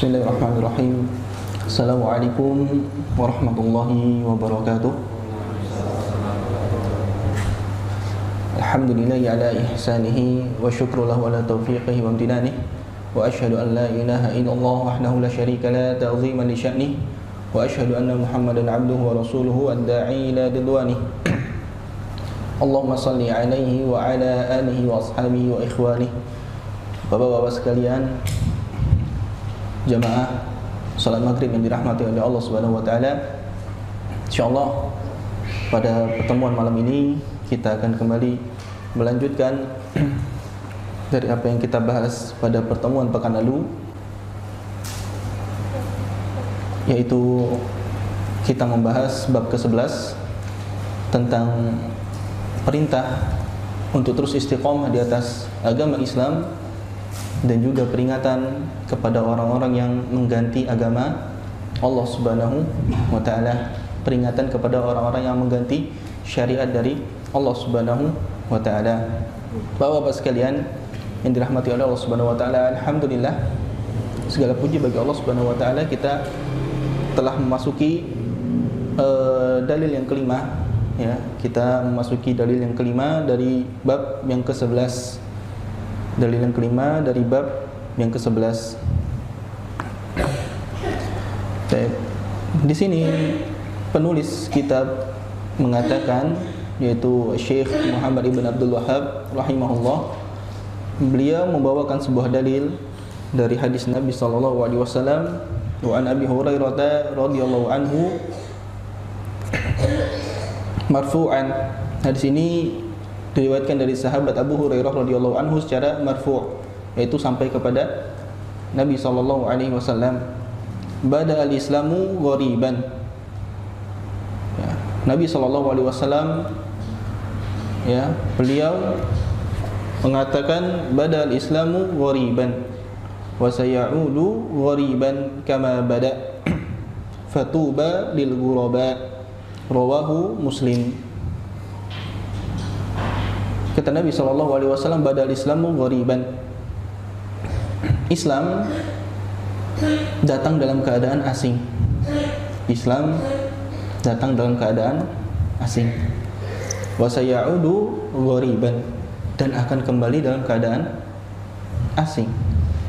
Bismillahirrahmanirrahim. Assalamualaikum warahmatullahi wabarakatuh. Alhamdulillahi ala ihsanihi wa syukru lahu ala taufiqihi wa amtinanihi. Wa ashhadu an la ilaha illallah wahdahu la syarika la ta'ziman li sya'nihi. Wa ashhadu anna Muhammadan abduhu wa rasuluhu ad-da'i ila ridwanihi. Allahumma salli alaihi wa ala alihi wa ashabihi wa ikhwanihi. Bapak-bapak sekalian, jamaah salat maghrib yang dirahmati oleh Allah Subhanahu wa taala. Insyaallah pada pertemuan malam ini kita akan kembali melanjutkan dari apa yang kita bahas pada pertemuan pekan lalu, yaitu kita membahas bab ke-11 tentang perintah untuk terus istiqomah di atas agama Islam dan juga peringatan kepada orang-orang yang mengganti agama Allah Subhanahu wa taala, peringatan kepada orang-orang yang mengganti syariat dari Allah Subhanahu wa taala. Bapak-bapak sekalian yang dirahmati oleh Allah Subhanahu wa taala, alhamdulillah segala puji bagi Allah Subhanahu wa taala, kita telah memasuki dalil yang kelima, ya. Kita memasuki dalil yang kelima dari bab yang ke-11. Dalil yang kelima dari bab yang ke-11. Di sini penulis kitab mengatakan, yaitu Syekh Muhammad ibn Abdul Wahhab rahimahullah, beliau membawakan sebuah dalil dari hadis Nabi sallallahu alaihi wasallam, wa an Abi Hurairah radhiyallahu anhu marfu'an. Hadis ini diriwayatkan dari sahabat Abu Hurairah radhiyallahu anhu secara marfu', yaitu sampai kepada Nabi sallallahu alaihi wasallam, bada al-islamu ghariban. Ya, Nabi sallallahu alaihi wasallam, ya, beliau mengatakan bada al-islamu ghariban wa sayaudu ghariban kama bada fatuba lil ghuraba, rawahu Muslim. Kata Nabi SAW, badal Islamu ghariban. Islam datang dalam keadaan asing. Islam datang dalam keadaan asing. Wa sayaudu ghariban, dan akan kembali dalam keadaan asing.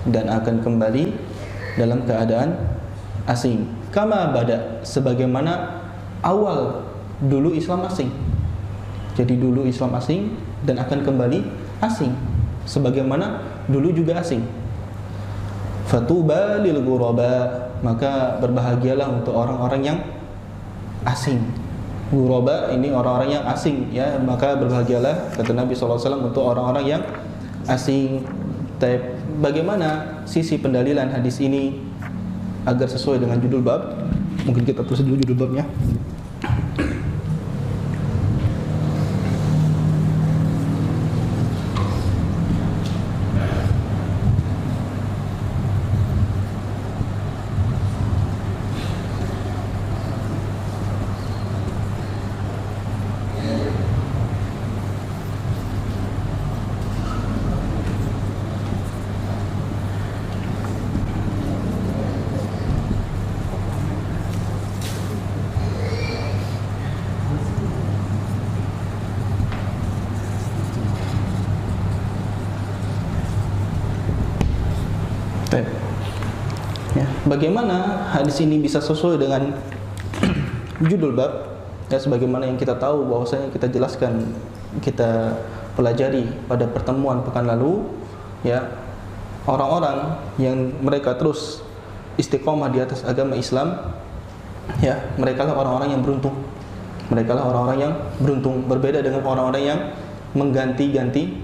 Dan akan kembali dalam keadaan asing. Kama bada, sebagaimana awal dulu Islam asing. Jadi dulu Islam asing dan akan kembali asing, sebagaimana dulu juga asing. Fatuba lil ghuraba, maka berbahagialah untuk orang-orang yang asing. Ghuraba ini orang-orang yang asing, ya, maka berbahagialah kata Nabi sallallahu alaihi wasallam untuk orang-orang yang asing. Bagaimana sisi pendalilan hadis ini agar sesuai dengan judul bab? Mungkin kita tulis dulu judul babnya. Ya, bagaimana hadis ini bisa sesuai dengan judul bab? Ya, sebagaimana yang kita tahu bahwasanya kita jelaskan, kita pelajari pada pertemuan pekan lalu, ya, orang-orang yang mereka terus istiqomah di atas agama Islam, ya, mereka lah orang-orang yang beruntung. Mereka lah orang-orang yang beruntung, berbeda dengan orang-orang yang mengganti-ganti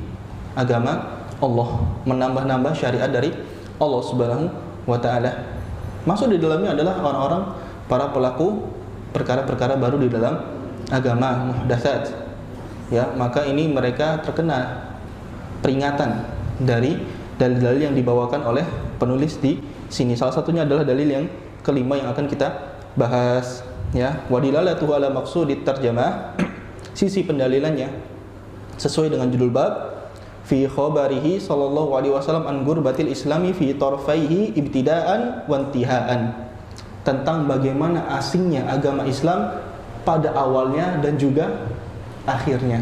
agama Allah, menambah-nambah syariat dari Allah Subhanahu wa ta'ala. Masuk di dalamnya adalah orang-orang para pelaku perkara-perkara baru di dalam agama, muhdatsat. Ya, maka ini mereka terkena peringatan dari dalil-dalil yang dibawakan oleh penulis di sini. Salah satunya adalah dalil yang kelima yang akan kita bahas, ya. Wa dilalatuhu ala maqsudit tarjamah, sisi pendalilannya sesuai dengan judul bab, fi khabarihi sallallahu alaihi wasallam an gurbatil islami fi tarfaihi ibtidaan wa intihaan, tentang bagaimana asingnya agama Islam pada awalnya dan juga akhirnya.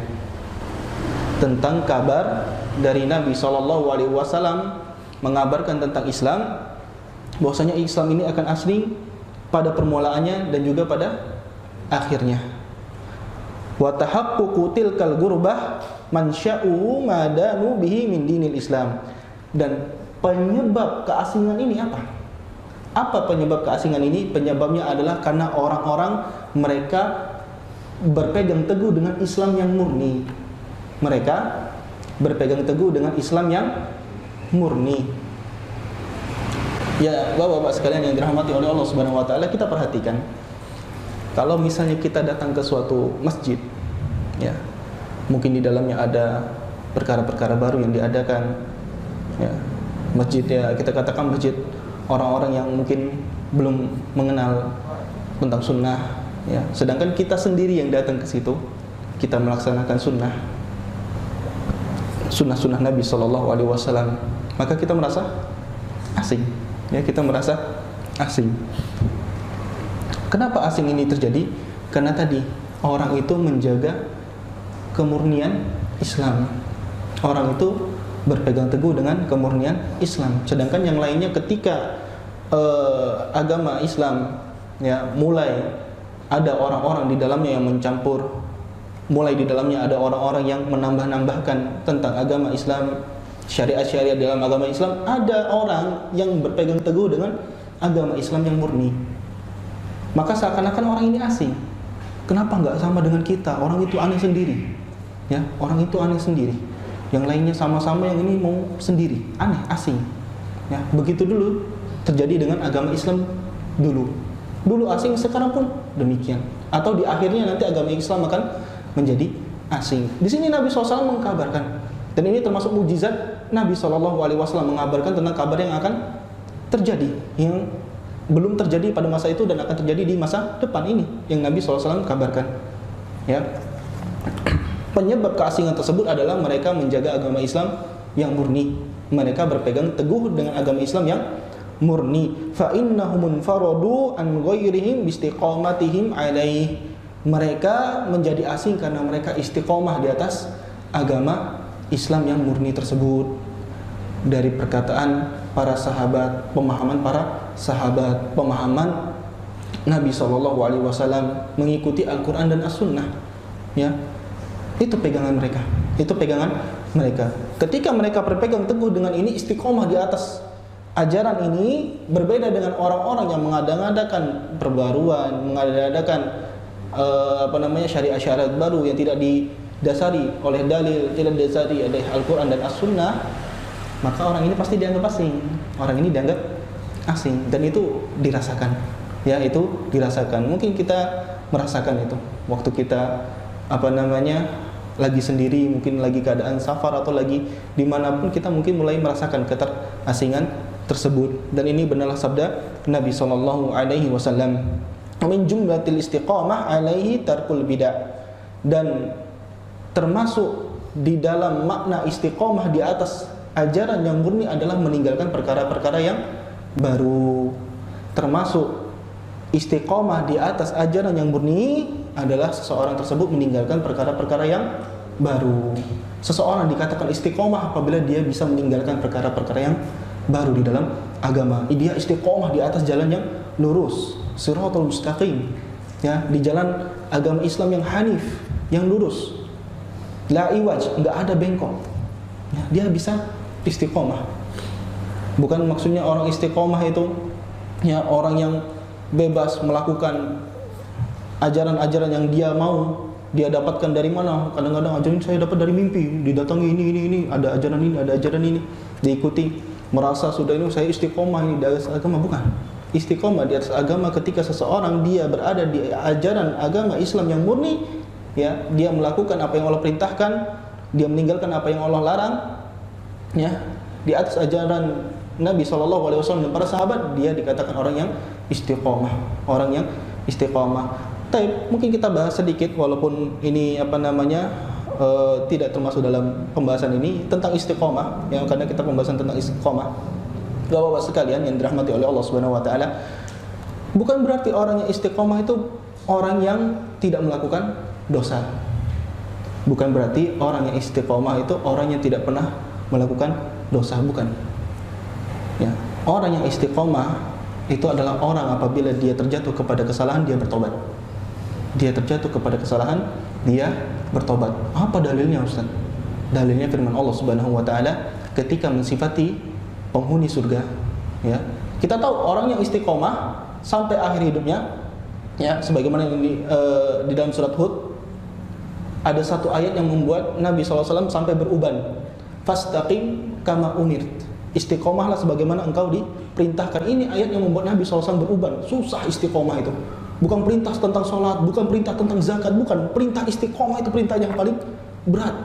Tentang kabar dari Nabi sallallahu alaihi wasallam mengabarkan tentang Islam, bahwasanya Islam ini akan asing pada permulaannya dan juga pada akhirnya. Wa tahaqququ tilkal gurbah mansya'u madanu bihi min dinil Islam. Dan penyebab keasingan ini apa? Apa penyebab keasingan ini? Penyebabnya adalah karena orang-orang mereka berpegang teguh dengan Islam yang murni. Mereka berpegang teguh dengan Islam yang murni. Ya, Bapak-bapak sekalian yang dirahmati oleh Allah Subhanahu wa taala, kita perhatikan. Kalau misalnya kita datang ke suatu masjid, ya, mungkin di dalamnya ada perkara-perkara baru yang diadakan, ya, masjid, ya, kita katakan masjid orang-orang yang mungkin belum mengenal tentang sunnah, ya, sedangkan kita sendiri yang datang ke situ, kita melaksanakan sunnah Nabi Sallallahu Alaihi Wasallam, maka kita merasa asing, ya, kita merasa asing. Kenapa asing ini terjadi? Karena tadi orang itu menjaga kemurnian Islam. Orang itu berpegang teguh dengan kemurnian Islam. Sedangkan yang lainnya ketika agama Islam, ya, mulai ada orang-orang di dalamnya yang mencampur, mulai di dalamnya ada orang-orang yang menambah-nambahkan tentang agama Islam, syariat-syariat dalam agama Islam, ada orang yang berpegang teguh dengan agama Islam yang murni. Maka seakan-akan orang ini asing. Kenapa nggak sama dengan kita? Orang itu aneh sendiri, ya, orang itu aneh sendiri. Yang lainnya sama-sama, yang ini mau sendiri, aneh, asing. Ya, begitu dulu terjadi dengan agama Islam dulu asing, sekarang pun demikian. Atau di akhirnya nanti agama Islam akan menjadi asing. Di sini Nabi SAW mengkabarkan, dan ini termasuk mujizat Nabi SAW mengabarkan tentang kabar yang akan terjadi, yang belum terjadi pada masa itu dan akan terjadi di masa depan ini yang Nabi SAW kabarkan. Ya, penyebab keasingan tersebut adalah mereka menjaga agama Islam yang murni. Mereka berpegang teguh dengan agama Islam yang murni. Fa innahum faradu an ghairihim biistiqamatihim alaih. Mereka menjadi asing karena mereka istiqomah di atas agama Islam yang murni tersebut. Dari perkataan para sahabat, pemahaman para sahabat, pemahaman Nabi SAW, mengikuti Al-Quran dan As-Sunnah, ya, itu pegangan mereka. Itu pegangan mereka. Ketika mereka berpegang teguh dengan ini, istiqomah di atas ajaran ini berbeda dengan orang-orang yang mengada-ngadakan perbaruan, mengada-ngadakan syariat-syariat baru yang tidak didasari oleh dalil, tidak didasari oleh Al-Quran dan As-Sunnah, maka orang ini pasti dianggap asing. Orang ini dianggap asing dan itu dirasakan. Ya, itu dirasakan. Mungkin kita merasakan itu waktu kita lagi sendiri, mungkin lagi keadaan safar atau lagi dimanapun, kita mungkin mulai merasakan keterasingan tersebut. Dan ini benarlah sabda Nabi SAW. Min jumlatil istiqamah alaihi tarkul bid'ah. Dan termasuk di dalam makna istiqamah di atas ajaran yang murni adalah meninggalkan perkara-perkara yang baru. Termasuk istiqamah di atas ajaran yang murni adalah seseorang tersebut meninggalkan perkara-perkara yang baru. Seseorang dikatakan istiqamah apabila dia bisa meninggalkan perkara-perkara yang baru di dalam agama. Dia istiqamah di atas jalan yang lurus, siratal mustaqim, ya, di jalan agama Islam yang hanif, yang lurus, la iwaj, enggak ada bengkok, ya, dia bisa istiqamah. Bukan maksudnya orang istiqamah itu ya orang yang bebas melakukan ajaran-ajaran yang dia mau, dia dapatkan dari mana. Kadang-kadang ajaran saya dapat dari mimpi, didatangi ini, ada ajaran ini, ada ajaran ini, diikuti, merasa sudah ini saya istiqomah ini dari agama. Bukan. Istiqomah di atas agama ketika seseorang dia berada di ajaran agama Islam yang murni, ya, dia melakukan apa yang Allah perintahkan, dia meninggalkan apa yang Allah larang, ya, di atas ajaran Nabi SAW dan para sahabat, dia dikatakan orang yang istiqomah, orang yang istiqomah. Tapi mungkin kita bahas sedikit, walaupun ini tidak termasuk dalam pembahasan ini tentang istiqomah, ya, karena kita pembahasan tentang istiqomah. Bapak-bapak sekalian yang dirahmati oleh Allah Subhanahu wa taala, bukan berarti orang yang istiqomah itu orang yang tidak melakukan dosa. Bukan berarti orang yang istiqomah itu orang yang tidak pernah melakukan dosa, bukan. Ya, orang yang istiqomah itu adalah orang apabila dia terjatuh kepada kesalahan dia bertobat. Dia terjatuh kepada kesalahan dia bertobat. Apa dalilnya, Ustaz? Dalilnya firman Allah Subhanahu wa taala ketika mensifati penghuni surga, ya. Kita tahu orang yang istiqomah sampai akhir hidupnya, ya, sebagaimana yang di dalam surat Hud ada satu ayat yang membuat Nabi SAW sampai beruban. Fastaqim kama umirt. Istiqomahlah sebagaimana engkau diperintahkan. Ini ayat yang membuat Nabi SAW beruban. Susah istiqomah itu. Bukan perintah tentang sholat, bukan perintah tentang zakat, bukan. Perintah istiqomah itu perintah yang paling berat.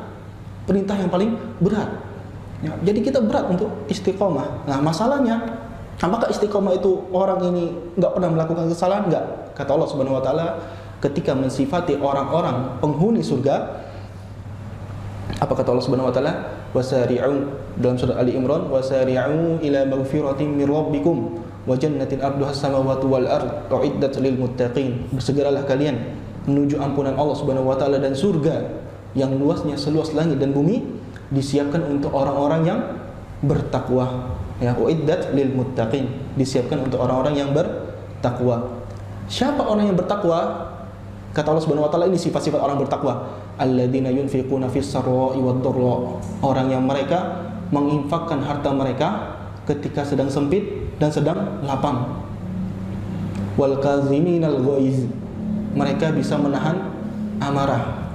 Perintah yang paling berat. Ya, jadi kita berat untuk istiqomah. Nah, masalahnya, apakah istiqomah itu orang ini enggak pernah melakukan kesalahan? Enggak. Kata Allah Subhanahu wa taala ketika mensifati orang-orang penghuni surga, apa kata Allah Subhanahu wa taala? Wasari'u, dalam surah Ali Imran, wasari'u ila maghfiratin min rabbikum wa jannatin arduha as-samawati wal ard uiddat lil muttaqin. Bersegeralah kalian menuju ampunan Allah Subhanahu wa taala dan surga yang luasnya seluas langit dan bumi disiapkan untuk orang-orang yang bertakwa. Ya, uiddat lil muttaqin, disiapkan untuk orang-orang yang bertakwa. Siapa orang yang bertakwa? Kata Allah Subhanahu wa taala, ini sifat-sifat orang bertakwa. Alladzina yunfiquna fis sarra'i wad dharra. Orang yang mereka menginfakkan harta mereka ketika sedang sempit dan sedang lapang. Wal kaziminal ghaiz. Mereka bisa menahan amarah.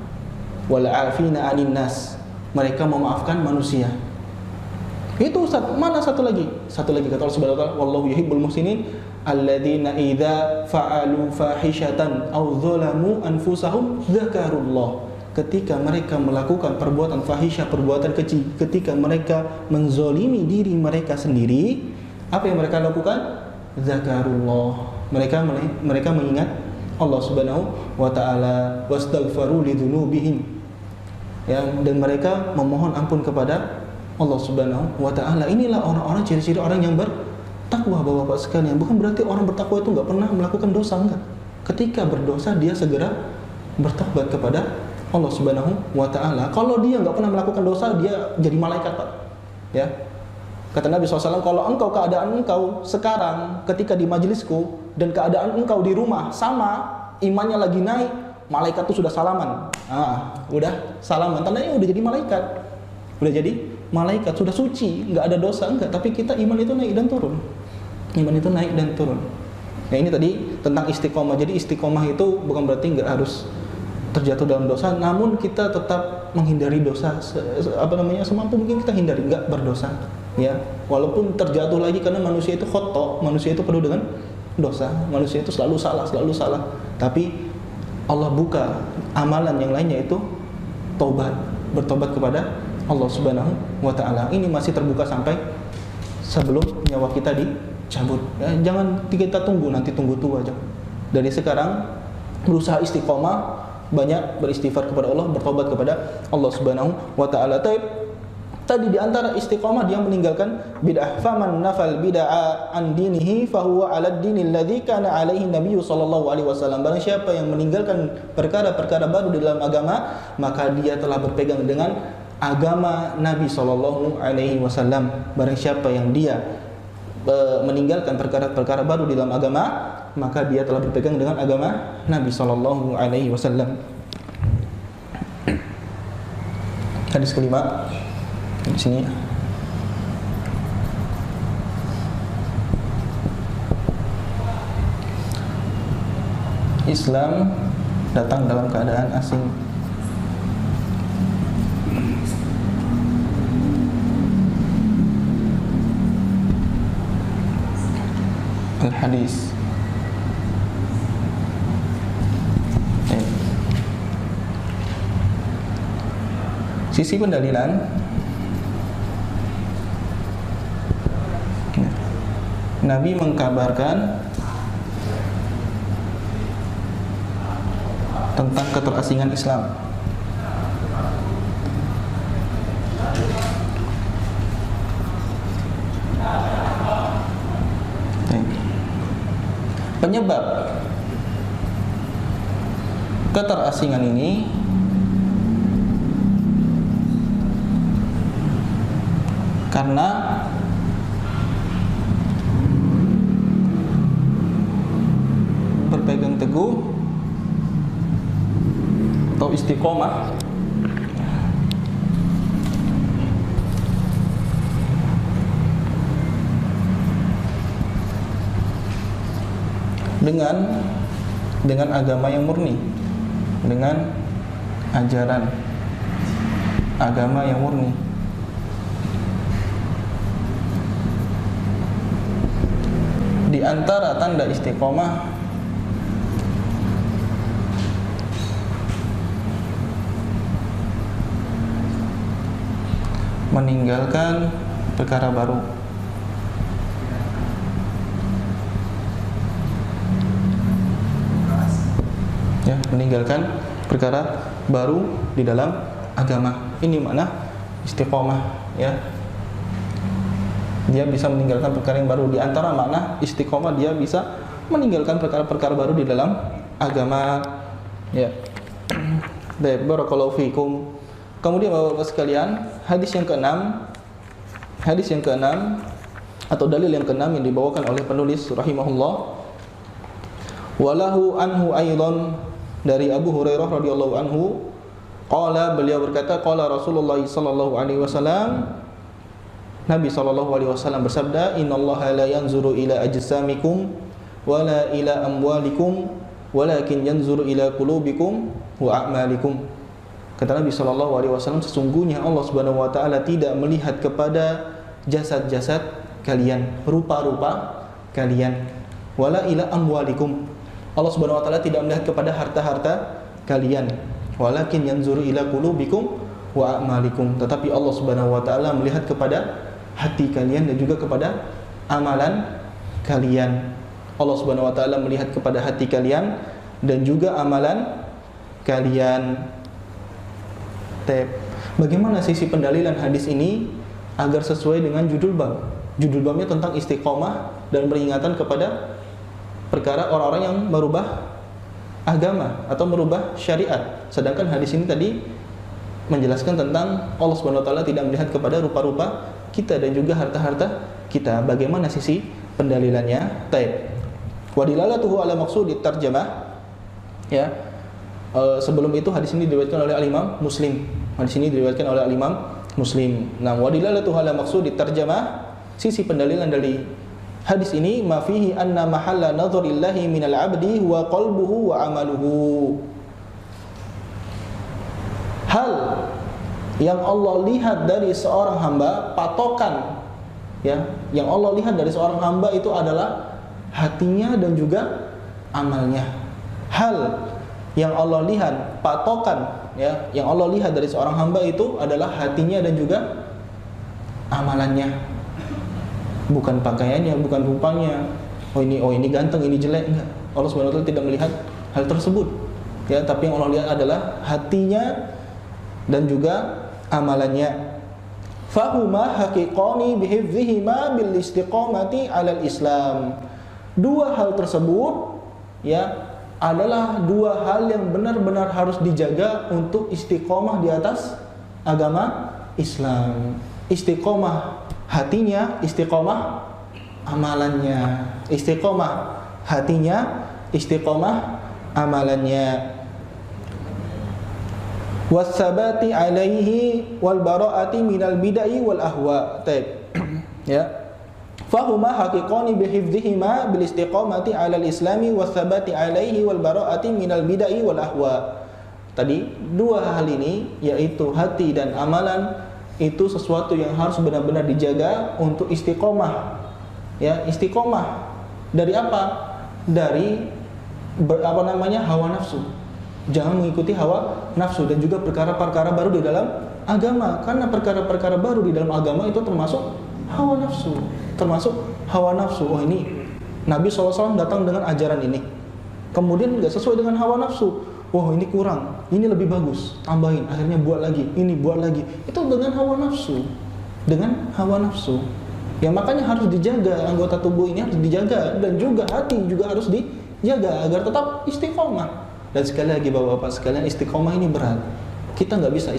Wal 'afina 'anil nas. Mereka memaafkan manusia. Itu Ustaz, mana satu lagi? Satu lagi kata Allah Subhanahu wa taala, wallahu yuhibbul muhsinin alladzina idza fa'alu fahishatan aw dzalamu anfusahum dzakarullah. Ketika mereka melakukan perbuatan fahisyah, perbuatan keji, ketika mereka menzolimi diri mereka sendiri, apa yang mereka lakukan? Dzakarullah. Mereka mengingat Allah Subhanahu wa taala, wastaghfaru lidzunubihim. Ya, dan mereka memohon ampun kepada Allah Subhanahu wa taala. Inilah orang-orang, ciri-ciri orang yang bertakwa, Bapak-bapak sekalian. Bukan berarti orang bertakwa itu enggak pernah melakukan dosa, enggak. Ketika berdosa dia segera bertobat kepada Allah Subhanahu wa taala. Kalau dia enggak pernah melakukan dosa, dia jadi malaikat, Pak. Ya. Kata Nabi SAW, kalau keadaan engkau sekarang ketika di majelisku dan keadaan engkau di rumah sama, imannya lagi naik, malaikat itu sudah salaman. Udah salaman, tandanya udah jadi malaikat. Udah jadi malaikat, sudah suci, nggak ada dosa, enggak, tapi kita iman itu naik dan turun. Iman itu naik dan turun. Nah, ini tadi tentang istiqomah. Jadi istiqomah itu bukan berarti nggak harus terjatuh dalam dosa, namun kita tetap menghindari dosa semampu mungkin kita hindari, nggak berdosa. Ya, walaupun terjatuh lagi karena manusia itu khoto, manusia itu penuh dengan dosa, manusia itu selalu salah. Tapi Allah buka amalan yang lainnya itu taubat, bertobat kepada Allah Subhanahu wa taala. Ini masih terbuka sampai sebelum nyawa kita dicabut. Ya, jangan kita tunggu tua aja. Dari sekarang berusaha istiqomah, banyak beristighfar kepada Allah, bertobat kepada Allah Subhanahu wa taala. Tadi di antara istiqomah dia meninggalkan bid'ah. Faman nafal bid'a an dinihi fahuwa 'ala ad-dinil ladzi kana 'alaihi Nabi sallallahu alaihi wasallam. Barang siapa yang meninggalkan perkara-perkara baru di dalam agama, maka dia telah berpegang dengan agama Nabi sallallahu alaihi wasallam. Barang siapa yang dia meninggalkan perkara-perkara baru di dalam agama, maka dia telah berpegang dengan agama Nabi sallallahu alaihi wasallam. Hadis kelima di sini. Islam datang dalam keadaan asing. Al-Hadis. Sisi pendalilan, Nabi mengkabarkan tentang keterasingan Islam. Penyebab keterasingan ini karena berpegang teguh atau istiqomah dengan agama yang murni, dengan ajaran agama yang murni. Di antara tanda istiqomah meninggalkan perkara baru. Ya, meninggalkan perkara baru di dalam agama. Ini makna istiqomah, ya. Dia bisa meninggalkan perkara yang baru. Di antara makna istiqomah, dia bisa meninggalkan perkara-perkara baru di dalam agama, ya. Barakallahu fikum. Kemudian Bapak-bapak sekalian, hadis yang keenam atau dalil yang keenam yang dibawakan oleh penulis rahimahullah. Walahu anhu aidan, dari Abu Hurairah radhiyallahu anhu, qala, beliau berkata, qala Rasulullah sallallahu alaihi wasallam, Nabi sallallahu alaihi wasallam bersabda, innallaha la yanzuru ila ajsamikum wala ila amwalikum walakin yanzuru ila qulubikum wa a'malikum. Kata Nabi sallallahu alaihi wasallam, sesungguhnya Allah Subhanahu wa taala tidak melihat kepada jasad-jasad kalian, rupa-rupa kalian, wala ila amwalikum. Allah Subhanahu wa taala tidak melihat kepada harta-harta kalian, walakin yanzuru ila qulubikum wa a'malikum. Tetapi Allah Subhanahu wa taala melihat kepada hati kalian dan juga kepada amalan kalian. Allah Subhanahu wa taala melihat kepada hati kalian dan juga amalan kalian. Bagaimana sisi pendalilan hadis ini agar sesuai dengan judul bab? Judul babnya tentang istiqomah dan peringatan kepada perkara orang-orang yang merubah agama atau merubah syariat. Sedangkan hadis ini tadi menjelaskan tentang Allah Subhanahu wa taala tidak melihat kepada rupa-rupa kita dan juga harta-harta kita. Bagaimana sisi pendalilannya? Wa dilalatuhu ala maqsudit tarjamah. Ya. Sebelum itu hadis ini diriwayatkan oleh Al-Imam Muslim. Hadis ini diriwayatkan oleh Al-Imam Muslim. Nah, wa dilalatu hala maksud diterjemah sisi pendalilan dari hadis ini ma fihi anna mahalla nadharillahi minal 'abdi wa qalbuhu wa amaluhu. Hal yang Allah lihat dari seorang hamba, patokan ya, yang Allah lihat dari seorang hamba itu adalah hatinya dan juga amalnya. Hal yang Allah lihat, patokan ya, yang Allah lihat dari seorang hamba itu adalah hatinya dan juga amalannya. Bukan pakaiannya, bukan rupanya. Oh ini ganteng, ini jelek, enggak. Allah Subhanahu wa taala tidak melihat hal tersebut. Ya, tapi yang Allah lihat adalah hatinya dan juga amalannya. Fahuma haqiqani bihifdzihima bil istiqamati 'alal Islam. Dua hal tersebut ya adalah dua hal yang benar-benar harus dijaga untuk istiqomah di atas agama Islam. Istiqomah hatinya, istiqomah amalannya. Istiqomah hatinya, istiqomah amalannya. Wasabati alaihi wal bara'ati minal bid'ah wal ahwa. Ya. Fahuma haqiqani bihifdzihima bil istiqamati 'alal islami wasabati alaihi wal bara'ati minal bid'ah wal ahwa. Tadi dua hal ini yaitu hati dan amalan itu sesuatu yang harus benar-benar dijaga untuk istiqomah. Ya, istiqomah dari apa? Dari hawa nafsu. Jangan mengikuti hawa nafsu dan juga perkara-perkara baru di dalam agama, karena perkara-perkara baru di dalam agama itu termasuk hawa nafsu. Oh ini Nabi SAW datang dengan ajaran ini, kemudian nggak sesuai dengan hawa nafsu. Oh ini kurang, ini lebih bagus, tambahin, akhirnya buat lagi, ini buat lagi. Itu dengan hawa nafsu. Ya makanya harus dijaga, anggota tubuh ini harus dijaga, dan juga hati juga harus dijaga agar tetap istiqomah. Dan sekali lagi bapak-bapak sekalian, istiqomah ini berat. Kita nggak bisa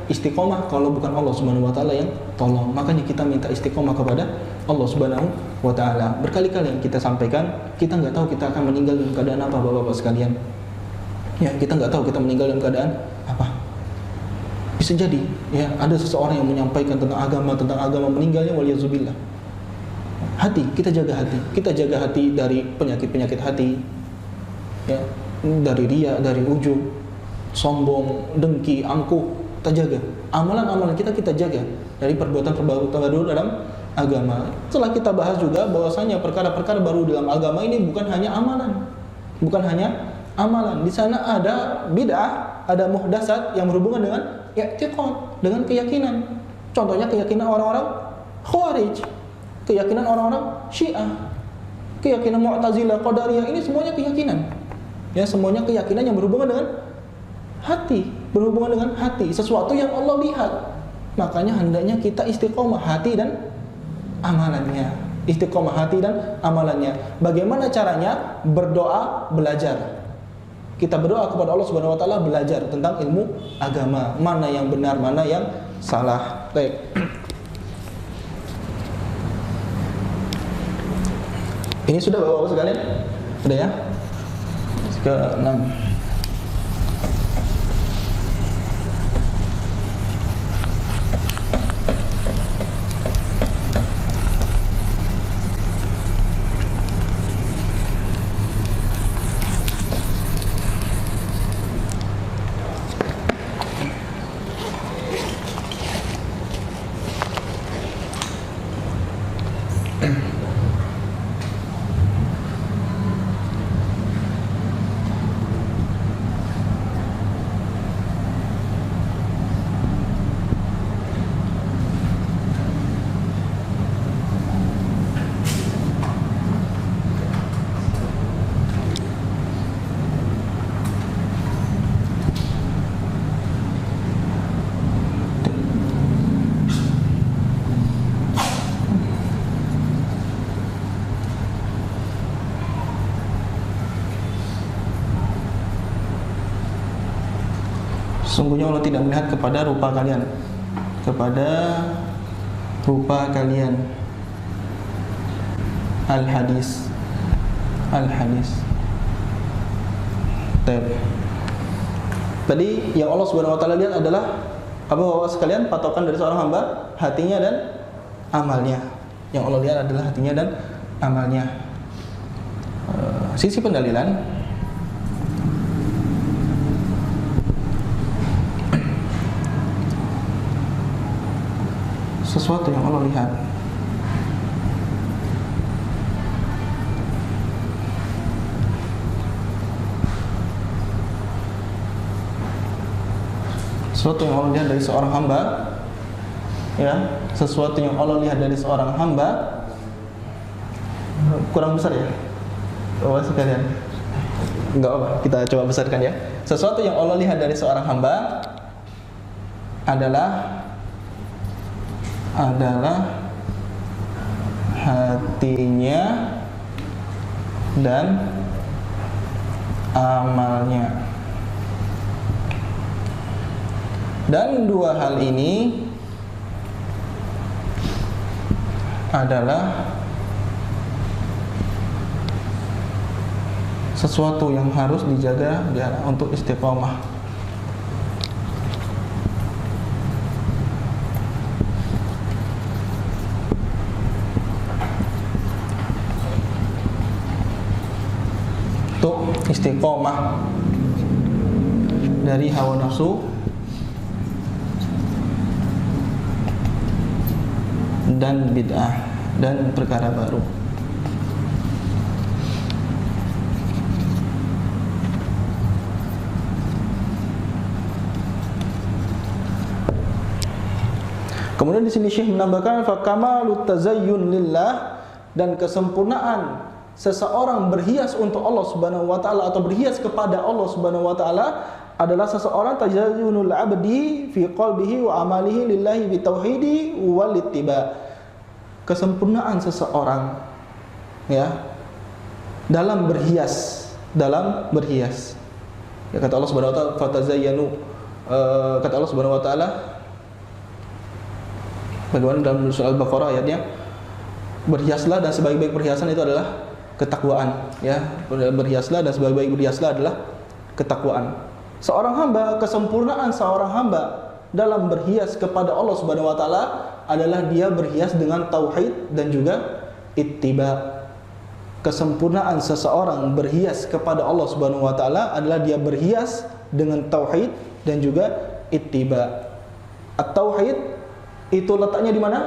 istiqomah kalau bukan Allah Subhanahu wa taala yang tolong. Makanya kita minta istiqomah kepada Allah Subhanahu wa taala. Berkali-kali yang kita sampaikan, kita nggak tahu kita akan meninggal dalam keadaan apa bapak-bapak sekalian. Ya, kita nggak tahu kita meninggal dalam keadaan apa. Bisa jadi ya ada seseorang yang menyampaikan tentang agama meninggalnya waliyazubillah. Hati, kita jaga hati dari penyakit-penyakit hati. Ya, dari riya, dari ujub, sombong, dengki, angkuh, kita jaga. Amalan-amalan kita jaga dari perbuatan-perbuatan baru dalam agama. Setelah kita bahas juga bahwasanya perkara-perkara baru dalam agama ini bukan hanya amalan. Di sana ada bid'ah, ada muhdatsat yang berhubungan dengan i'tiqad, dengan keyakinan. Contohnya keyakinan orang-orang Khawarij, keyakinan orang-orang Syiah, keyakinan Mu'tazilah, Qadariyah, ini semuanya keyakinan. Ya, semuanya keyakinan yang berhubungan dengan hati, sesuatu yang Allah lihat. Makanya hendaknya kita istiqomah hati dan amalannya. Bagaimana caranya? Berdoa, belajar. Kita berdoa kepada Allah Subhanahu wa taala, belajar tentang ilmu agama, mana yang benar, mana yang salah. Baik. Ini sudah Bapak-bapak sekalian? Sudah ya? Ke-6. Sungguhnya Allah tidak melihat kepada rupa kalian. Al-hadis. Tadi yang Allah Subhanahu wa taala lihat adalah Bapak sekalian, patokan dari seorang hamba hatinya dan amalnya. Yang Allah lihat adalah hatinya dan amalnya. Sisi pendalilan, sesuatu yang Allah lihat sesuatu yang Allah lihat dari seorang hamba, ya, sesuatu yang Allah lihat dari seorang hamba kurang besar ya, Bapak sekalian. Enggak apa, kita coba besarkan ya. Sesuatu yang Allah lihat dari seorang hamba adalah hatinya dan amalnya. Dan dua hal ini adalah sesuatu yang harus dijaga untuk istiqomah. Untuk istiqomah dari hawa nafsu dan bid'ah dan perkara baru. Kemudian di sini Syekh menambahkan fa kamalut tazayyun lillah, dan kesempurnaan seseorang berhias untuk Allah Subhanahu wa taala atau berhias kepada Allah Subhanahu wa taala adalah seseorang tazayyunul abdi fi qalbihi wa amalihi lillahi bi tauhidi wal ittiba. Kesempurnaan seseorang, ya, dalam berhias. Ya, kata Allah Subhanahu wa taala fatazayyanu, kata Allah Subhanahu wa taala bagaimana dalam surah Al-Baqarah ayatnya, berhiaslah dan sebaik-baik perhiasan itu adalah ketakwaan, ya. Berhiaslah dan sebaik-baik berhiaslah adalah ketakwaan. Seorang hamba, kesempurnaan seorang hamba dalam berhias kepada Allah Subhanahu wa taala adalah dia berhias dengan tauhid dan juga ittiba. Kesempurnaan seseorang berhias kepada Allah Subhanahu wa taala adalah dia berhias dengan tauhid dan juga ittiba. At-tauhid itu letaknya di mana?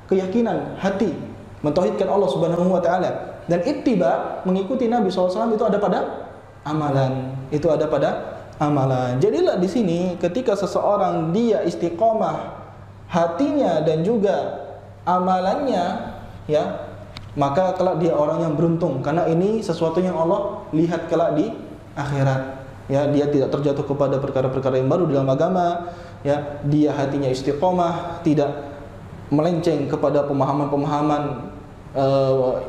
Keyakinan hati, mentauhidkan Allah Subhanahu wa taala. Dan ittiba, mengikuti Nabi SAW, itu ada pada amalan. Itu ada pada amalan. Jadilah di sini ketika seseorang dia istiqomah hatinya dan juga amalannya, ya, maka kelak dia orang yang beruntung, karena ini sesuatu yang Allah lihat kelak di akhirat. Ya, dia tidak terjatuh kepada perkara-perkara yang baru dalam agama, ya, dia hatinya istiqomah, tidak melenceng kepada pemahaman-pemahaman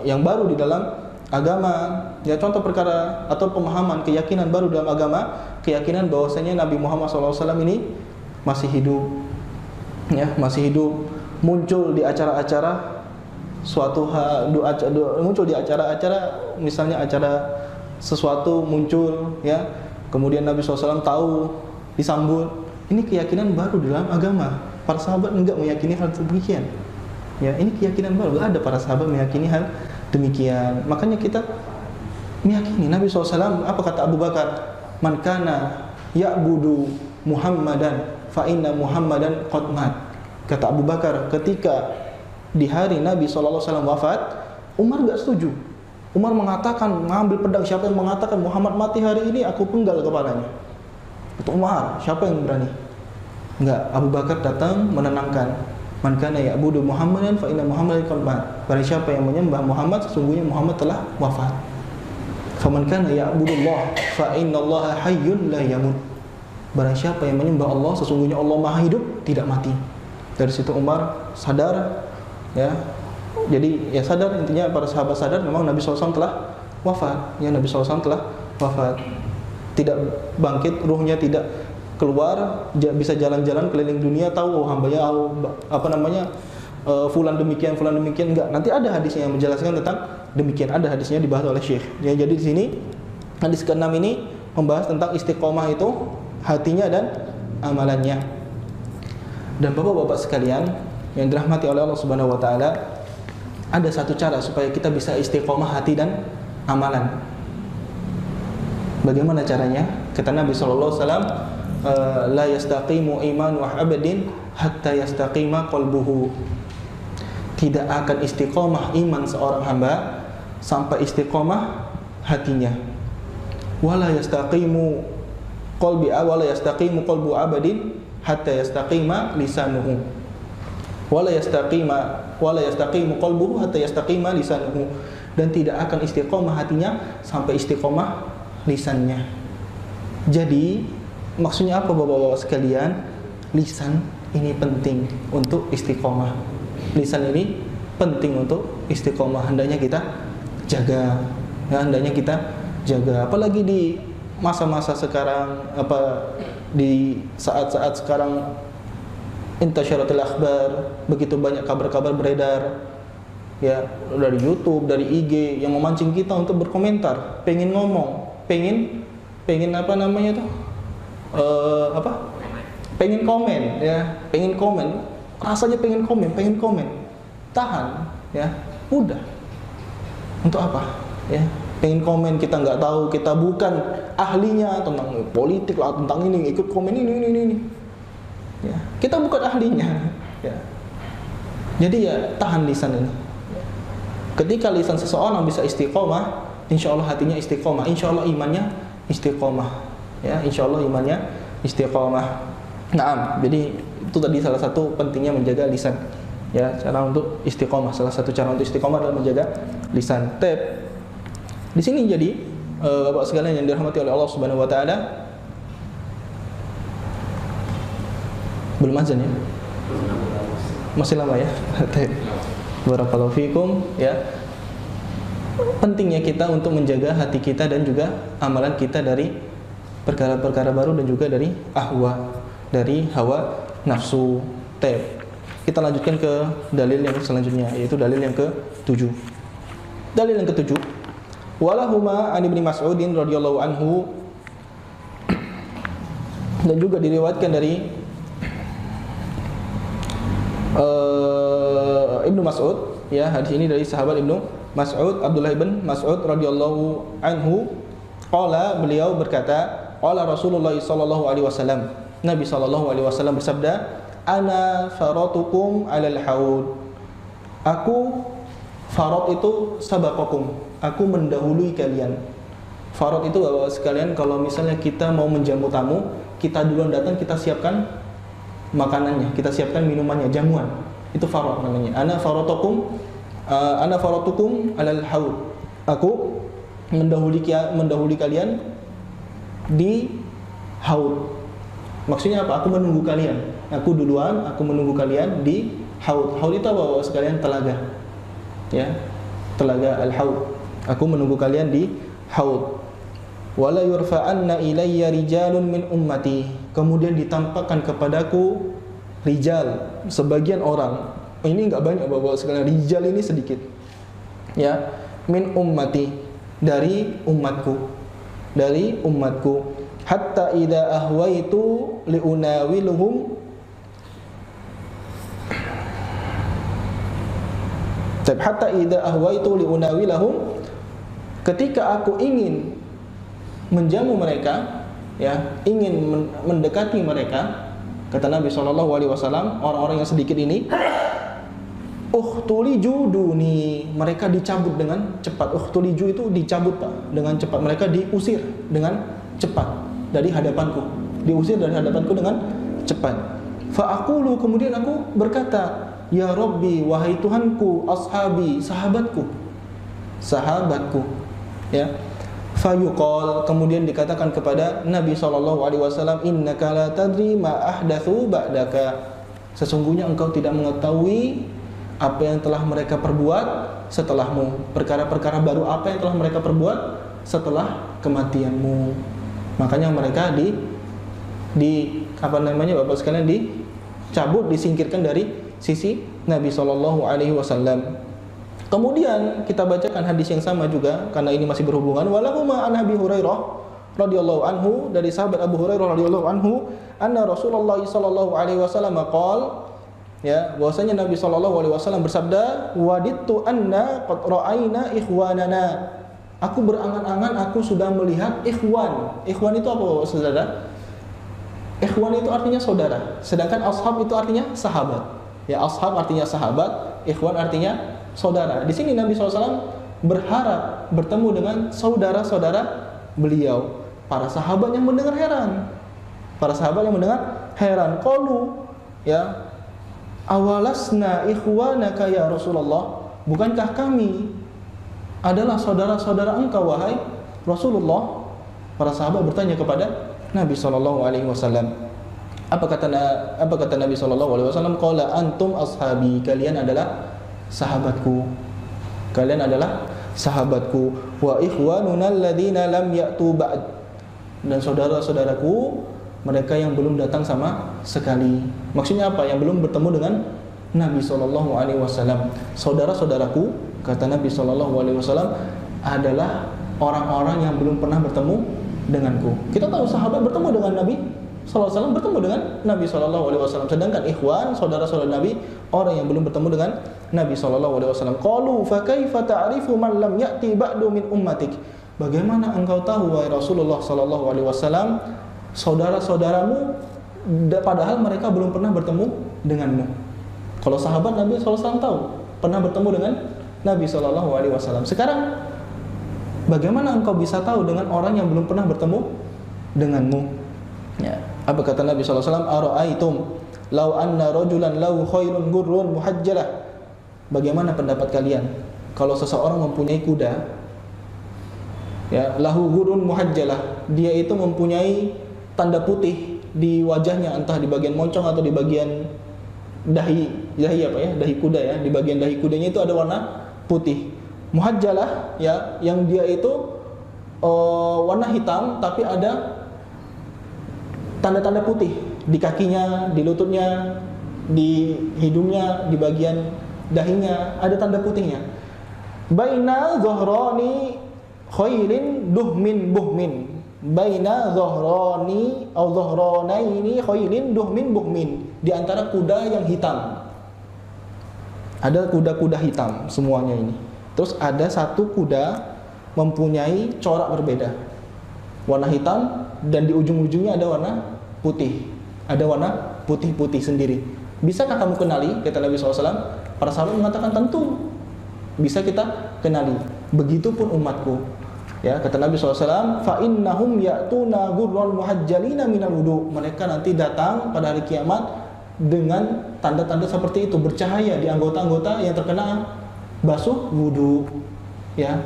yang baru di dalam agama. Ya, contoh perkara atau pemahaman keyakinan baru dalam agama, keyakinan bahwasanya Nabi Muhammad SAW ini masih hidup, ya, masih hidup, muncul di acara-acara muncul di acara-acara, misalnya acara sesuatu muncul, ya, kemudian Nabi SAW tahu, disambut. Ini keyakinan baru dalam agama. Para sahabat enggak meyakini hal demikian. Ya, ini keyakinan baru. Enggak ada para sahabat meyakini hal demikian. Makanya kita meyakini Nabi SAW. Apa kata Abu Bakar? Man kana ya'budu Muhammadan fa inna Muhammadan qad mat. Kata Abu Bakar ketika di hari Nabi SAW wafat, Umar enggak setuju. Umar mengatakan, mengambil pedang, siapa yang mengatakan Muhammad mati hari ini, aku penggal kepalanya. Itu Umar, siapa yang berani? Enggak, Abu Bakar datang menenangkan. Man kana ya'budu Muhammadan fa inna Muhammadan qad mat. Barang siapa yang menyembah Muhammad, sesungguhnya Muhammad telah wafat. Faman kana ya'budullah fa innallaha hayyun la yamut. Barang siapa yang menyembah Allah, sesungguhnya Allah Maha hidup, tidak mati. Dari situ Umar sadar, ya. Jadi ya sadar, intinya para sahabat sadar memang Nabi SAW telah wafat. Ya, Nabi SAW telah wafat. Tidak bangkit, ruhnya tidak keluar, bisa jalan-jalan keliling dunia, tahu hambanya fulan demikian enggak. Nanti ada hadisnya yang menjelaskan tentang demikian, ada hadisnya dibahas oleh Syekh. Ya, jadi di sini hadis ke-6 ini membahas tentang istiqomah itu hatinya dan amalannya. Dan Bapak-bapak sekalian yang dirahmati oleh Allah Subhanahu wa taala, ada satu cara supaya kita bisa istiqomah hati dan amalan. Bagaimana caranya? Kata Nabi sallallahu alaihi wasallam, la yastaqimu imanu abdin hatta yastaqima qalbuhu. Tidak akan istiqomah iman seorang hamba sampai istiqomah hatinya. Wala yastaqimu qalbu abdin hatta yastaqima lisanuhu. Wala yastaqimu qalbuhu hatta yastaqima lisanuhu. Dan tidak akan istiqomah hatinya sampai istiqomah lisannya. Jadi maksudnya apa Bapak-bapak sekalian? Lisan ini penting untuk istiqomah. Lisan ini penting untuk istiqomah. Hendaknya kita jaga. Ya, hendaknya kita jaga. Apalagi di masa-masa sekarang, di saat-saat sekarang intasyaratul akhbar, begitu banyak kabar-kabar beredar ya dari YouTube, dari IG yang memancing kita untuk berkomentar, pengen ngomong, pengen apa namanya tuh? Pengen komen ya, pengen komen. Rasanya pengen komen. Tahan ya, udah. Untuk apa? Ya, pengen komen, kita nggak tahu, kita bukan ahlinya tentang politik lah, tentang ini, ikut komen ini. Ya, kita bukan ahlinya. Ya. Jadi ya tahan lisan ini. Ketika lisan seseorang bisa istiqomah, insya Allah hatinya istiqomah, insya Allah imannya istiqomah. Ya, insya Allah imannya istiqomah. Naam. Jadi itu tadi salah satu pentingnya menjaga lisan. Ya, cara untuk istiqomah. Salah satu cara untuk istiqomah adalah menjaga lisan. Di sini jadi Bapak sekalian yang dirahmati oleh Allah Subhanahu wa taala. Belum azan ya? Masih lama ya? Barakallahu fikum ya. Pentingnya kita untuk menjaga hati kita dan juga amalan kita dari perkara-perkara baru dan juga dari dari hawa nafsu. Kita lanjutkan ke dalil yang selanjutnya, yaitu dalil yang ke-7. Dalil yang ke-7, walahuma an Ibnu Mas'udin radhiyallahu anhu, dan juga diriwayatkan dari Ibnu Mas'ud, ya, hadis ini dari sahabat Ibnu Mas'ud, Abdullah bin Mas'ud radhiyallahu anhu, qala, beliau berkata, qala Rasulullah sallallahu alaihi wasallam, Nabi sallallahu alaihi wasallam bersabda, ana faratukum 'alal haud. Aku, farat itu sabaqakum, aku mendahului kalian. Farat itu Bapak sekalian, kalau misalnya kita mau menjamu tamu, kita duluan datang, kita siapkan makanannya, kita siapkan minumannya, jamuan. Itu farat namanya. Ana faratukum 'alal haud. Aku mendahului kalian di haud. Maksudnya apa? Aku menunggu kalian. Aku duluan, aku menunggu kalian di haud. Haud itu apa Bapak sekalian? Telaga. Ya. Telaga al-haud. Aku menunggu kalian di haud. Wala yurfa'anna ilayya rijalun min ummati. Kemudian ditampakkan kepadaku rijal, sebagian orang. Ini enggak banyak Bapak sekalian. Rijal ini sedikit. Ya, min ummati, dari umatku. Dari umatku. Hatta idza ahwaitu liunawiluhum. Hatta idza ahwaitu liunawilahum, ketika aku ingin menjamu mereka, ya, ingin mendekati mereka, kata Nabi SAW, orang-orang yang sedikit ini, ukhtuliju duni, mereka dicabut dengan cepat. Ukhtuliju itu dicabut Pak, dengan cepat. Mereka diusir dengan cepat dari hadapanku, diusir dari hadapanku dengan cepat. Fa aqulu, kemudian aku berkata, ya Rabbi, wahai Tuhanku, ashabi, sahabatku, ya. Fayuqal, kemudian dikatakan kepada Nabi SAW, innaka la tadri ma ahdatsu ba'daka, sesungguhnya engkau tidak mengetahui apa yang telah mereka perbuat setelahmu, perkara-perkara baru apa yang telah mereka perbuat setelah kematianmu. Makanya mereka Bapak sekalian, dicabut, disingkirkan dari sisi Nabi SAW. Kemudian kita bacakan hadis yang sama juga, karena ini masih berhubungan. Walahuma an Abi Hurairah radhiyallahu anhu, dari sahabat Abu Hurairah radhiyallahu anhu, anna Rasulullah sallallahu alaihi wasallam qala, ya, bahwasanya Nabi sallallahu alaihi wasallam bersabda, wadittu anna qad ra'aina ikhwanana. Aku berangan-angan aku sudah melihat ikhwan. Ikhwan itu apa, Saudara? Ikhwan itu artinya saudara, sedangkan ashab itu artinya sahabat. Ya, ashab artinya sahabat, ikhwan artinya saudara. Di sini Nabi SAW berharap bertemu dengan saudara-saudara beliau. Para sahabat yang mendengar heran. Para sahabat yang mendengar heran. Qalu, ya, awalasna ikhwanaka ya Rasulullah? Bukankah kami adalah saudara-saudara engkau wahai Rasulullah? Para sahabat bertanya kepada Nabi sallallahu alaihi wasallam. Apa kata Nabi sallallahu alaihi wasallam? Qala antum ashabi, kalian adalah sahabatku. Kalian adalah sahabatku. Wa ikhwanuna alladziina lam ya'tu ba'd. Dan saudara-saudaraku, mereka yang belum datang sama sekali. Maksudnya apa? Yang belum bertemu dengan Nabi sallallahu alaihi wasallam. Saudara-saudaraku, kata Nabi sallallahu alaihi wasallam, adalah orang-orang yang belum pernah bertemu denganku. Kita tahu sahabat bertemu dengan Nabi sallallahu alaihi wasallam, bertemu dengan Nabi sallallahu alaihi wasallam. Sedangkan ikhwan, saudara-saudara Nabi, orang yang belum bertemu dengan Nabi sallallahu alaihi wasallam. Qalu fa kaifa ta'rifu man lam ya'ti ba'du min ummatik? Bagaimana engkau tahu wahai Rasulullah sallallahu alaihi wasallam saudara-saudaramu padahal mereka belum pernah bertemu denganmu? Kalau sahabat Nabi sallallahu alaihi wasallam tahu, pernah bertemu dengan Nabi sallallahu alaihi wasallam. Sekarang bagaimana engkau bisa tahu dengan orang yang belum pernah bertemu denganmu? Ya. Apa kata Nabi sallallahu alaihi wasallam? Ara'aitum law anna rajulan lahu khairun gurrun muhajjalah. Bagaimana pendapat kalian kalau seseorang mempunyai kuda, ya, lahu gurrun muhajjalah, dia itu mempunyai tanda putih di wajahnya, entah di bagian moncong atau di bagian dahi apa ya, dahi kuda ya, di bagian dahi kudanya itu ada warna putih. Muhajjalah, ya, yang dia itu warna hitam tapi ada tanda-tanda putih di kakinya, di lututnya, di hidungnya, di bagian dahinya ada tanda putihnya. Baina zahrani khailin duhmin buhmin. Baina zahrani atau zahranaini khailin duhmin buhmin. Di antara kuda yang hitam. Ada kuda-kuda hitam semuanya ini. Terus ada satu kuda mempunyai corak berbeda, warna hitam, dan di ujung-ujungnya ada warna putih. Ada warna putih-putih sendiri. Bisakah kamu kenali? Kata Nabi SAW. Para sahabat mengatakan tentu bisa kita kenali. Begitupun umatku. Ya, kata Nabi SAW, fa innahum ya'tuna gurran muhajjalina minal wudu. Mereka nanti datang pada hari kiamat dengan tanda-tanda seperti itu, bercahaya di anggota-anggota yang terkena basuh wudu. Ya,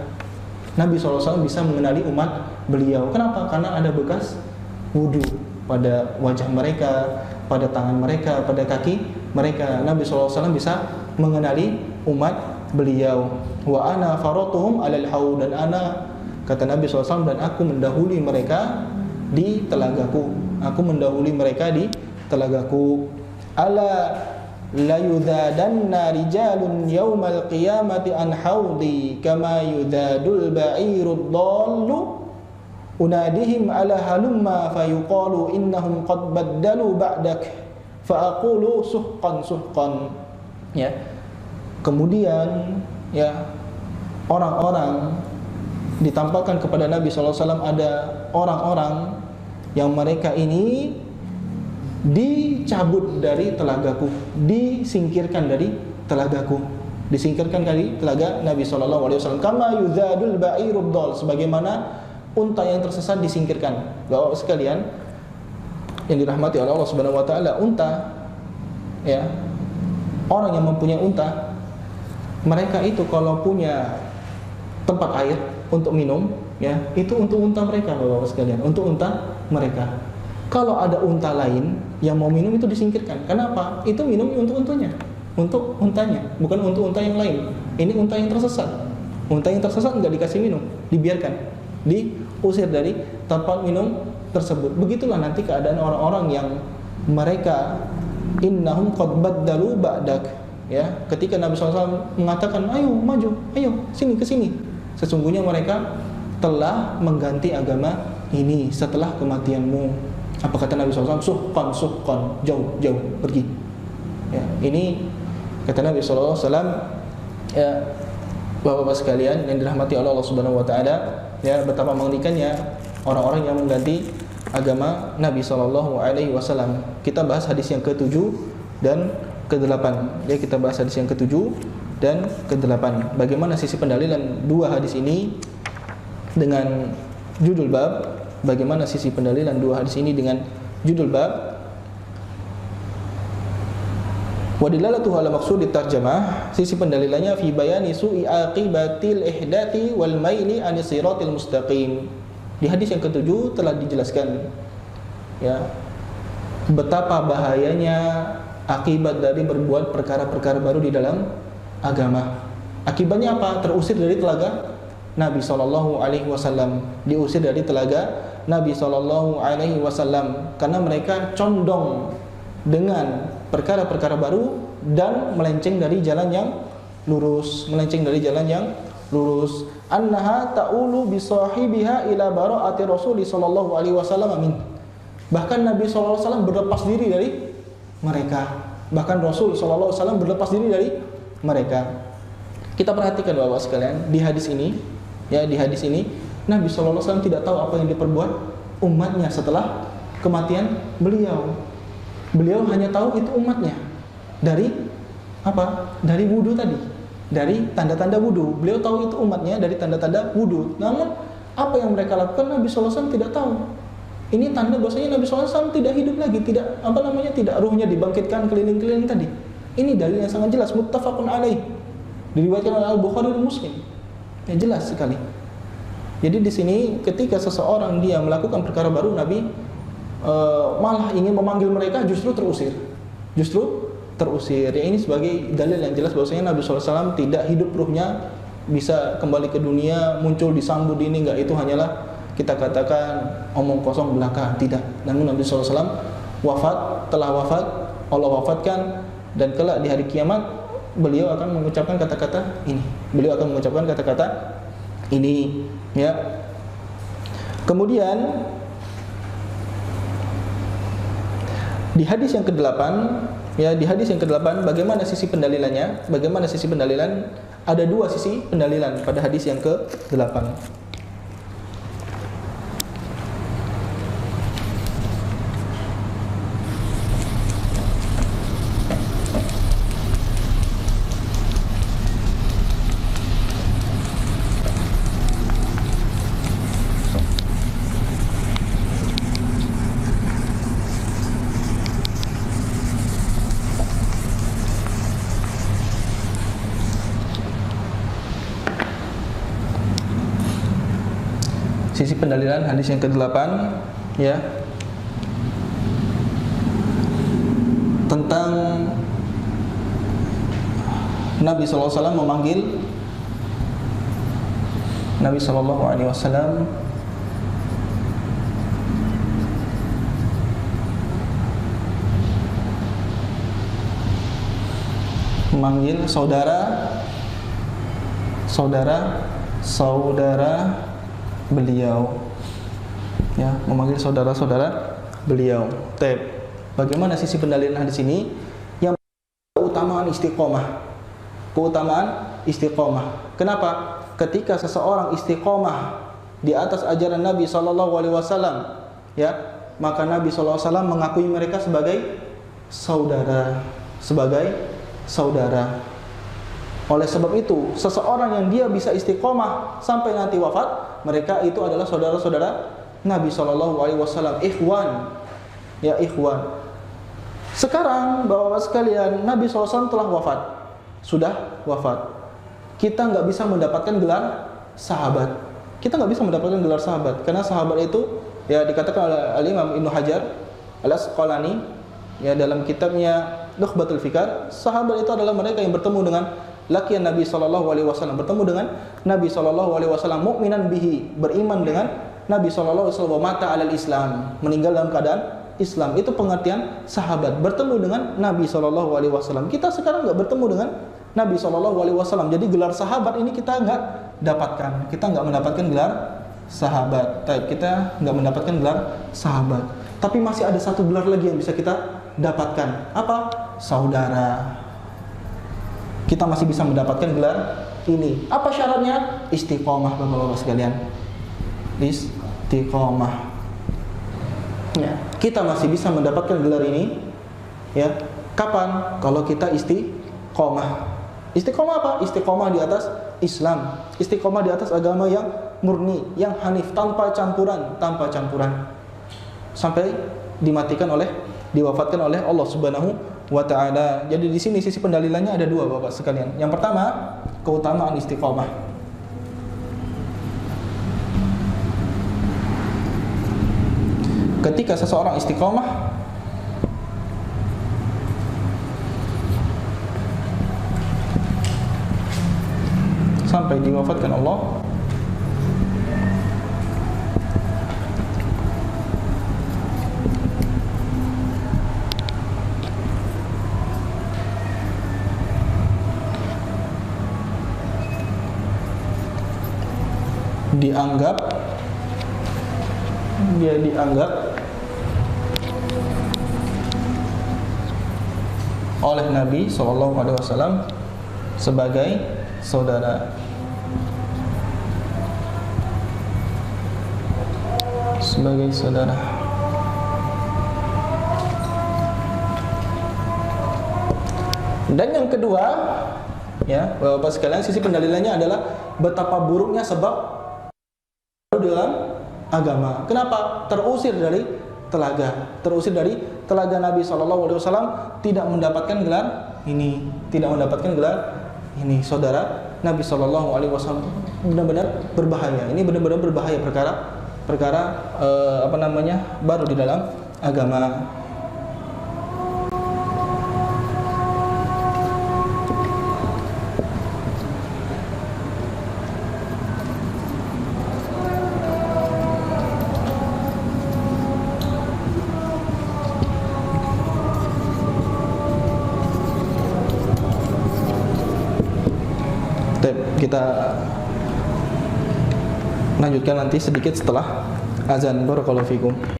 Nabi SAW bisa mengenali umat beliau. Kenapa? Karena ada bekas wudu pada wajah mereka, pada tangan mereka, pada kaki mereka. Nabi SAW bisa mengenali umat beliau. Wa ana faratuhum alal haud, dan ana, kata Nabi SAW, dan aku mendahului mereka di telagaku. Aku mendahului mereka di telagaku. Ala la yudhadanna rijalun yaumal qiyamati an haudi kama yudhadul ba'irud dallu unadihim ala halumma fayuqalu innahum qad baddalu ba'dak fa aqulu suhqan suhqan. Ya. Kemudian, ya, orang-orang ditampakkan kepada Nabi SAW, ada orang-orang yang mereka ini dicabut dari telagaku, disingkirkan dari telagaku, disingkirkan dari telaga Nabi SAW. Kama yuzadul ba'irud dal, sebagaimana unta yang tersesat disingkirkan. Bapak sekalian yang dirahmati oleh Allah Subhanahu wa taala, unta, ya, orang yang mempunyai unta, mereka itu kalau punya tempat air untuk minum, ya, itu untuk unta mereka, Bapak sekalian, untuk unta mereka. Kalau ada unta lain yang mau minum, itu disingkirkan. Kenapa? Itu minum untuk untanya, untuk untanya, bukan untuk unta yang lain. Ini unta yang tersesat. Unta yang tersesat enggak dikasih minum, dibiarkan, diusir dari tempat minum tersebut. Begitulah nanti keadaan orang-orang yang mereka innahum qad baddalu ba'dak. Ya, ketika Nabi SAW mengatakan, ayo maju, ayo sini ke sini, sesungguhnya mereka telah mengganti agama ini setelah kematianmu. Apa kata Nabi SAW? Suhqan, suhqan, jauh, jauh, pergi. Ya, ini kata Nabi SAW, ya, Bapak-bapak sekalian yang dirahmati oleh Allah Subhanahu wa taala, ya, betapa mengerikannya orang-orang yang mengganti agama Nabi sallallahu alaihi wasallam. Kita bahas hadis yang ke-7 dan ke-8. Ya, kita bahas hadis yang ke-7 dan ke-8. Bagaimana sisi pendalilan dua hadis ini dengan judul bab? Bagaimana sisi pendalilan dua hadis ini dengan judul bab? Wadilalatuhu ala maqsudit tarjamah, sisi pendalilannya fi bayani su'i aqibatil ihdati wal maili anis siratil mustaqim. Di hadis yang ke-7 telah dijelaskan, ya, betapa bahayanya akibat dari berbuat perkara-perkara baru di dalam agama. Akibatnya apa? Terusir dari telaga Nabi sallallahu alaihi wasallam, diusir dari telaga Nabi sallallahu alaihi wasallam karena mereka condong dengan perkara-perkara baru dan melenceng dari jalan yang lurus, melenceng dari jalan yang lurus. Annaha ta'ulu bi sahibiha ila bara'ati Rasul sallallahu alaihi wasallam amin. Bahkan Nabi sallallahu alaihi wasallam berlepas diri dari mereka. Bahkan Rasul sallallahu alaihi wasallam berlepas diri dari mereka. Kita perhatikan Bapak sekalian, di hadis ini, ya, di hadis ini Nabi sallallahu alaihi wasallam tidak tahu apa yang diperbuat umatnya setelah kematian beliau. Beliau hanya tahu itu umatnya dari apa? Dari wudu tadi, dari tanda-tanda wudu. Beliau tahu itu umatnya dari tanda-tanda wudu. Namun apa yang mereka lakukan Nabi sallallahu alaihi wasallam tidak tahu. Ini tanda bahwasanya Nabi sallallahu alaihi wasallam tidak hidup lagi, tidak tidak ruhnya dibangkitkan keliling-keliling tadi. Ini dalil yang sangat jelas, muttafaqun alaih. Diriwayatkan oleh Al-Bukhari dan Muslim. Ya, jelas sekali. Jadi di sini ketika seseorang dia melakukan perkara baru, Nabi malah ingin memanggil mereka, justru terusir. Ya, ini sebagai dalil yang jelas bahwasanya Nabi SAW tidak hidup ruhnya, bisa kembali ke dunia, muncul disambut ini, enggak, itu hanyalah kita katakan omong kosong belaka, tidak. Namun Nabi SAW telah wafat, Allah wafatkan, dan kelak di hari kiamat beliau akan mengucapkan kata-kata ini. Ya. Kemudian di hadis yang ke-8, ya, di hadis yang ke-8 bagaimana sisi pendalilannya? Bagaimana sisi pendalilan? Ada dua sisi pendalilan pada hadis yang ke-8. Sisi pendalilan hadis yang ke-8, ya, tentang Nabi SAW memanggil Nabi SAW memanggil saudara beliau, ya, memanggil saudara-saudara beliau. Bagaimana sisi pendalilan hadis ini? Yang keutamaan istiqomah. Kenapa? Ketika seseorang istiqomah di atas ajaran Nabi sallallahu alaihi wasallam, ya, maka Nabi sallallahu alaihi wasallam mengakui mereka sebagai saudara. Oleh sebab itu, seseorang yang dia bisa istiqomah sampai nanti wafat, mereka itu adalah saudara-saudara Nabi sallallahu alaihi wasallam, ikhwan. Ya, ikhwan. Sekarang Bapak-bapak sekalian, Nabi SAW telah wafat. Sudah wafat. Kita nggak bisa mendapatkan gelar sahabat. Karena sahabat itu, ya, dikatakan oleh Al-Imam Ibnu Hajar Al-Asqalani, ya, dalam kitabnya Nukhbatul Fikar, sahabat itu adalah mereka yang bertemu dengan lakian Nabi sallallahu alaihi wasallam, bertemu dengan Nabi sallallahu alaihi wasallam, mukminan bihi, beriman dengan Nabi sallallahu alaihi wasallam, mata alal Islam, meninggal dalam keadaan Islam. Itu pengertian sahabat, bertemu dengan Nabi sallallahu alaihi wasallam. Kita sekarang enggak bertemu dengan Nabi sallallahu alaihi wasallam. Jadi gelar sahabat ini kita enggak dapatkan. Kita enggak mendapatkan gelar sahabat. Kita nggak mendapatkan gelar sahabat. Tapi masih ada satu gelar lagi yang bisa kita dapatkan. Apa? Saudara. Kita masih bisa mendapatkan gelar ini. Apa syaratnya? Istiqomah, Bapak-bapak sekalian. Istiqomah. Ya, kita masih bisa mendapatkan gelar ini, ya. Kapan? Kalau kita istiqomah. Istiqomah apa? Istiqomah di atas Islam. Istiqomah di atas agama yang murni, yang hanif, tanpa campuran. Sampai diwafatkan oleh Allah Subhanahu wa taala. Jadi di sini sisi pendalilannya ada dua, Bapak sekalian. Yang pertama, keutamaan istiqomah. Ketika seseorang istiqomah, sampai diwafatkan Allah, dia dianggap oleh Nabi SAW sebagai saudara. Dan yang kedua, ya, Bapak sekalian, sisi pendalilannya adalah betapa buruknya sebab dalam agama. Kenapa? Terusir dari telaga Nabi SAW, tidak mendapatkan gelar ini, saudara Nabi SAW. Benar-benar berbahaya. Ini benar-benar berbahaya perkara baru di dalam agama. Kita lanjutkan nanti sedikit setelah azan. Barakallahu fikum.